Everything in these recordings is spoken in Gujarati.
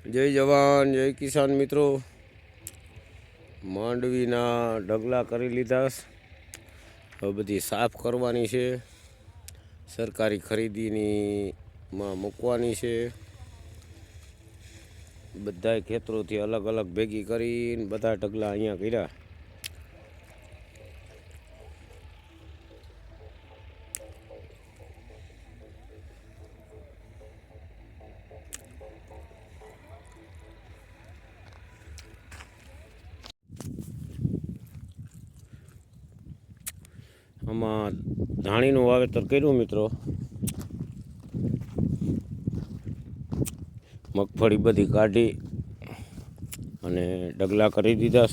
જય જવાન જય કિસાન મિત્રો, માંડવીના ઢગલા કરી લીધા. હવે બધી સાફ કરવાની છે, સરકારી ખરીદીની મૂકવાની છે. બધા ખેતરોથી અલગ અલગ ભેગી કરીને બધા ઢગલા અહીંયા કર્યા. આમાં ધાણીનું વાવેતર કર્યું મિત્રો. મગફળી બધી કાઢી અને ઢગલા કરી દીધા.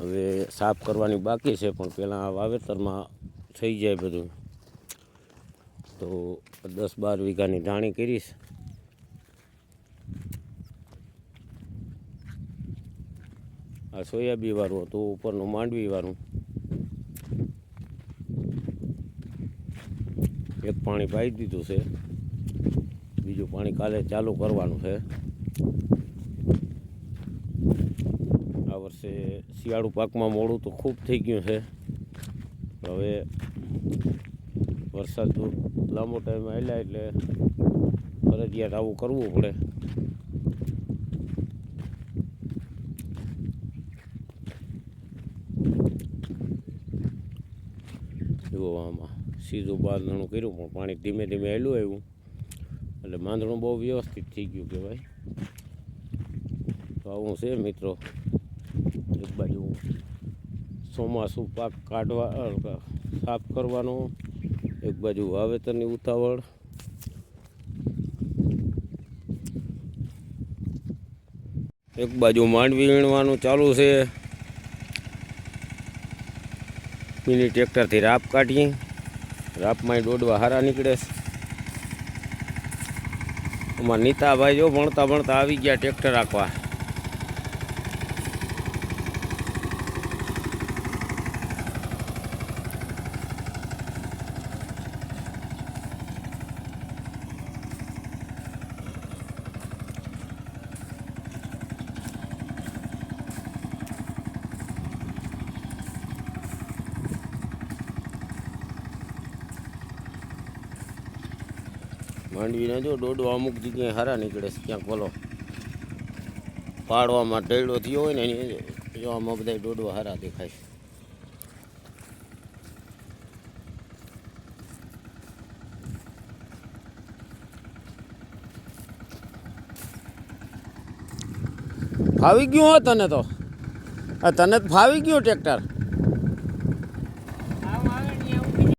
હવે સાફ કરવાની બાકી છે, પણ પહેલાં વાવેતરમાં થઈ જાય બધું. તો 10-12 વીઘાની ધાણી કરીશ. આ સોયાબી વાળું હતું, ઉપરનું માંડવી વાળું. એક પાણી પાઈ દીધું છે, બીજું પાણી કાલે ચાલુ કરવાનું છે. આ વર્ષે શિયાળુ પાકમાં મોડું તો ખૂબ થઈ ગયું છે. હવે વરસાદ લાંબો ટાઈમ આવેલા એટલે ફરજિયાત આવું કરવું પડે. જુઓ આમાં સીધું બાંધણું કર્યું, પણ પાણી ધીમે ધીમે હેલું આવ્યું એટલે બાંધણું બહુ વ્યવસ્થિત થઈ ગયું કહેવાય. તો આવું છે મિત્રો. એક બાજુ ચોમાસું પાક કાઢવા સાફ કરવાનો, એક બાજુ વાવેતરની ઉતાવળ. એક બાજુ માંડવી વીણવાનું ચાલુ છે. મિની ટ્રેક્ટરથી રાપ કાઢીએ, રાપમાં દોડવા હારા નીકળે. અમારા નીતાભાઈ જો ભણતા ભણતા આવી ગયા ટ્રેક્ટર રાખવા. માંડવીને જો દોડવા અમુક જગ્યાએ હારા નીકળે છે. ક્યાંક બોલો પાડવામાં ટેડો થયો હોય ને એની જો આમાં બધા દોડવા હારા દેખાય. ફાવી ગયું હો તને તો, તને ફાવી ગયું ટ્રેક્ટર.